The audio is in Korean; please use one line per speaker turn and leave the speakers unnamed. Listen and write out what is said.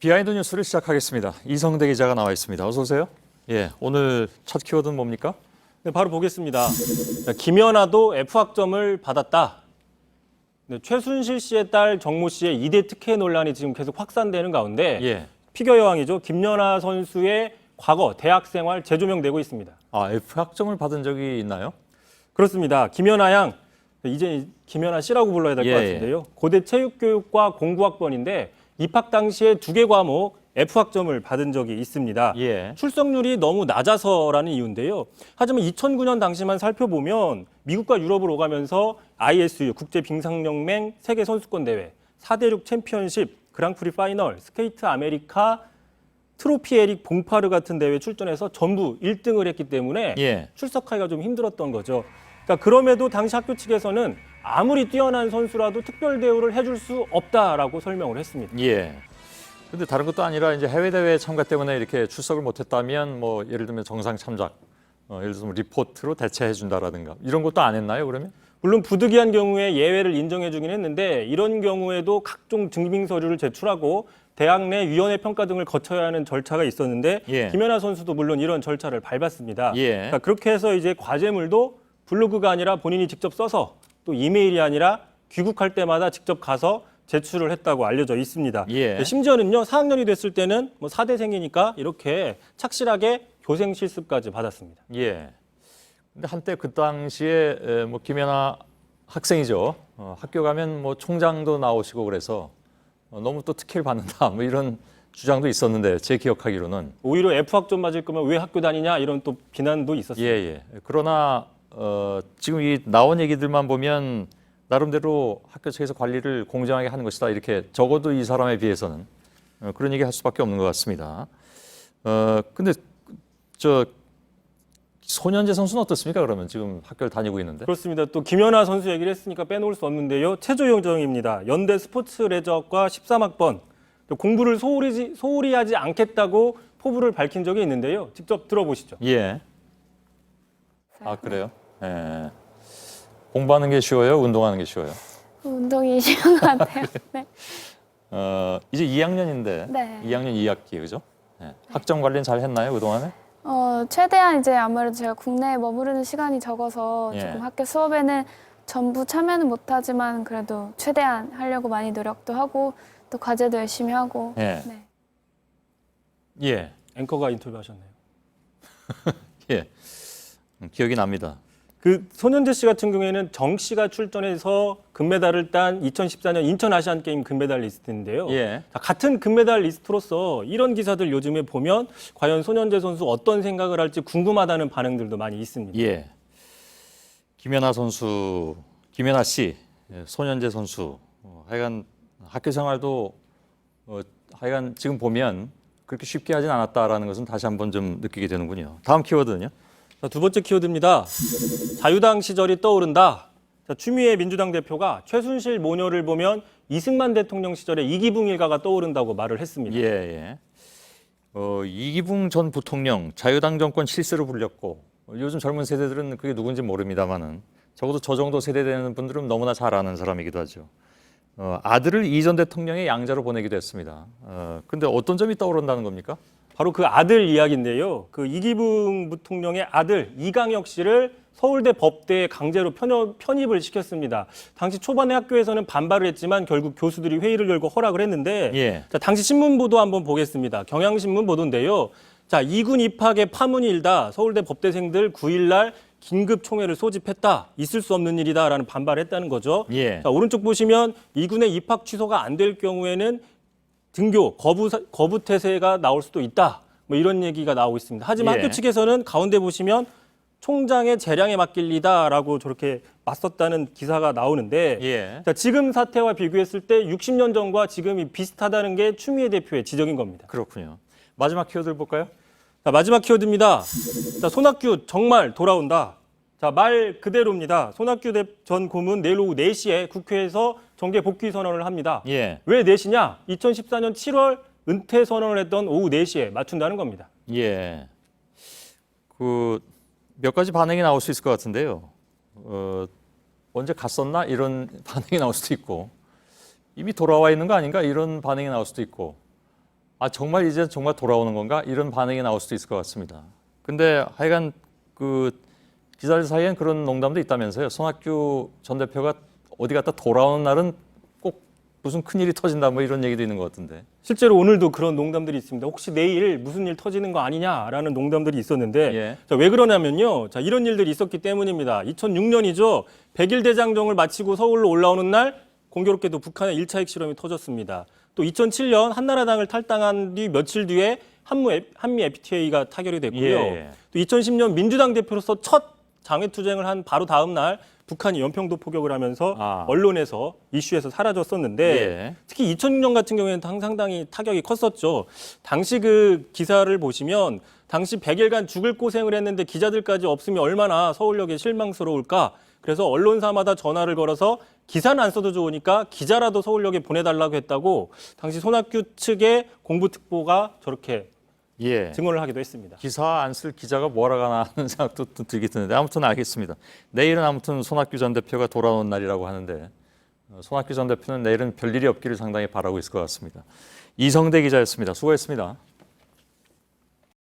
비하인드 뉴스를 시작하겠습니다. 이성대 기자가 나와 있습니다. 어서 오세요. 예, 오늘 첫 키워드는 뭡니까?
네, 바로 보겠습니다. 김연아도 F학점을 받았다. 네, 최순실 씨의 딸 정모 씨의 2대 특혜 논란이 지금 계속 확산되는 가운데
예.
피겨 여왕이죠. 김연아 선수의 과거 대학 생활 재조명되고 있습니다.
아, F학점을 받은 적이 있나요?
그렇습니다. 김연아 양, 이제 김연아 씨라고 불러야 될 것 같은데요. 고대 체육교육과 공부학번인데 입학 당시에 2개 과목 F학점을 받은 적이 있습니다.
예.
출석률이 너무 낮아서라는 이유인데요. 하지만 2009년 당시만 살펴보면 미국과 유럽을 오가면서 ISU 국제빙상연맹 세계선수권대회, 4대6 챔피언십, 그랑프리 파이널, 스케이트 아메리카, 트로피 에릭 봉파르 같은 대회 출전해서 전부 1등을 했기 때문에
예.
출석하기가 좀 힘들었던 거죠. 그러니까 그럼에도 당시 학교 측에서는 아무리 뛰어난 선수라도 특별 대우를 해줄 수 없다라고 설명을 했습니다.
예. 근데 다른 것도 아니라 이제 해외 대회 참가 때문에 이렇게 출석을 못했다면 뭐 예를 들면 정상 참작, 예를 들면 리포트로 대체해 준다라든가 이런 것도 안 했나요? 그러면?
물론 부득이한 경우에 예외를 인정해 주긴 했는데 이런 경우에도 각종 증빙 서류를 제출하고 대학 내 위원회 평가 등을 거쳐야 하는 절차가 있었는데
예.
김연아 선수도 물론 이런 절차를 밟았습니다.
예.
그러니까 그렇게 해서 이제 과제물도 블로그가 아니라 본인이 직접 써서 또 이메일이 아니라 귀국할 때마다 직접 가서 제출을 했다고 알려져 있습니다.
예.
심지어는요 4학년이 됐을 때는 뭐 4대생이니까 이렇게 착실하게 교생 실습까지 받았습니다.
예. 근데 한때 그 당시에 뭐 김연아 학생이죠. 학교 가면 뭐 총장도 나오시고 그래서 너무 또 특혜를 받는다 뭐 이런 주장도 있었는데 제 기억하기로는
오히려 F학점 맞을 거면 왜 학교 다니냐 이런 또 비난도 있었습니다.
예. 그러나 지금 이 나온 얘기들만 보면 나름대로 학교 측에서 관리를 공정하게 하는 것이다 이렇게 적어도 이 사람에 비해서는 그런 얘기 할 수밖에 없는 것 같습니다. 근데 저 손현재 선수는 어떻습니까? 그러면 지금 학교를 다니고 있는데.
그렇습니다. 또 김연아 선수 얘기를 했으니까 빼놓을 수 없는데요. 체조 요정입니다. 연대 스포츠 레저과 13학번. 공부를 소홀히 하지 않겠다고 포부를 밝힌 적이 있는데요. 직접 들어보시죠.
예. 아 그래요? 예. 공부하는 게 쉬워요? 운동하는 게 쉬워요?
운동이 쉬운 것 같아요. 네.
이제 2학년인데
네.
2학년 2학기 그죠? 예. 학점 관리는 잘 했나요 그동안에?
최대한 이제 아무래도 제가 국내에 머무르는 시간이 적어서
예.
조금 학교 수업에는 전부 참여는 못하지만 그래도 최대한 하려고 많이 노력도 하고 또 과제도 열심히 하고.
예.
네.
예. 앵커가 인터뷰하셨네요.
예. 기억이 납니다.
그 손현재 씨 같은 경우에는 정 씨가 출전해서 금메달을 딴 2014년 인천 아시안 게임 금메달 리스트인데요.
예.
자, 같은 금메달 리스트로서 이런 기사들 요즘에 보면 과연 손현재 선수 어떤 생각을 할지 궁금하다는 반응들도 많이 있습니다.
예. 김연아 선수, 김연아 씨, 손현재 선수, 하여간 학교 생활도 하여간 지금 보면 그렇게 쉽게 하진 않았다라는 것은 다시 한번 좀 느끼게 되는군요. 다음 키워드는요?
자, 두 번째 키워드입니다. 자유당 시절이 떠오른다. 자, 추미애 민주당 대표가 최순실 모녀를 보면 이승만 대통령 시절의 이기붕 일가가 떠오른다고 말을 했습니다.
예. 이기붕 전 부통령 자유당 정권 실세로 불렸고 요즘 젊은 세대들은 그게 누군지 모릅니다만은 적어도 저 정도 세대 되는 분들은 너무나 잘 아는 사람이기도 하죠. 아들을 이 전 대통령의 양자로 보내기도 했습니다. 근데 어떤 점이 떠오른다는 겁니까?
바로 그 아들 이야기인데요. 그 이기붕 부통령의 아들 이강혁 씨를 서울대 법대에 강제로 편입을 시켰습니다. 당시 초반에 학교에서는 반발을 했지만 결국 교수들이 회의를 열고 허락을 했는데
예.
자, 당시 신문 보도 한번 보겠습니다. 경향신문 보도인데요. 자, 이군 입학에 파문이 일다. 서울대 법대생들 9일 날 긴급 총회를 소집했다. 있을 수 없는 일이다라는 반발을 했다는 거죠.
예.
자, 오른쪽 보시면 이군의 입학 취소가 안 될 경우에는 등교 거부 태세가 나올 수도 있다. 뭐 이런 얘기가 나오고 있습니다. 하지만
예.
학교 측에서는 가운데 보시면 총장의 재량에 맡길리다라고 저렇게 맞섰다는 기사가 나오는데
예.
자, 지금 사태와 비교했을 때 60년 전과 지금이 비슷하다는 게 추미애 대표의 지적인 겁니다.
그렇군요. 마지막 키워드를 볼까요?
자, 마지막 키워드입니다. 자, 손학규 정말 돌아온다. 자, 말 그대로입니다. 손학규 전 고문 내일 오후 4시에 국회에서 정계 복귀 선언을 합니다.
예.
왜 4시냐? 2014년 7월 은퇴 선언을 했던 오후 4시에 맞춘다는 겁니다.
예. 몇 가지 반응이 나올 수 있을 것 같은데요. 언제 갔었나? 이런 반응이 나올 수도 있고 이미 돌아와 있는 거 아닌가? 이런 반응이 나올 수도 있고 아 정말 이제 정말 돌아오는 건가 이런 반응이 나올 수도 있을 것 같습니다. 근데 하여간 그 기자들 사이엔 그런 농담도 있다면서요. 손학규 전 대표가 어디 갔다 돌아오는 날은 꼭 무슨 큰일이 터진다 뭐 이런 얘기도 있는 것 같은데.
실제로 오늘도 그런 농담들이 있습니다. 혹시 내일 무슨 일 터지는 거 아니냐라는 농담들이 있었는데
예.
자, 왜 그러냐면요. 자, 이런 일들이 있었기 때문입니다. 2006년이죠. 100일 대장정을 마치고 서울로 올라오는 날 공교롭게도 북한의 1차 핵실험이 터졌습니다. 또 2007년 한나라당을 탈당한 뒤 며칠 뒤에 한미 FTA가 타결이 됐고요.
예.
또 2010년 민주당 대표로서 첫 장외투쟁을 한 바로 다음 날 북한이 연평도 포격을 하면서 언론에서 이슈에서 사라졌었는데
예.
특히 2006년 같은 경우에는 상당히 타격이 컸었죠. 당시 그 기사를 보시면 당시 100일간 죽을 고생을 했는데 기자들까지 없으면 얼마나 서울역에 실망스러울까. 그래서 언론사마다 전화를 걸어서 기사는 안 써도 좋으니까 기자라도 서울역에 보내달라고 했다고 당시 손학규 측의 공부특보가 저렇게
예.
증언을 하기도 했습니다.
기사 안 쓸 기자가 뭐라 가나 하는 생각도 들긴 드는데 아무튼 알겠습니다. 내일은 아무튼 손학규 전 대표가 돌아오는 날이라고 하는데 손학규 전 대표는 내일은 별일이 없기를 상당히 바라고 있을 것 같습니다. 이성대 기자였습니다. 수고했습니다.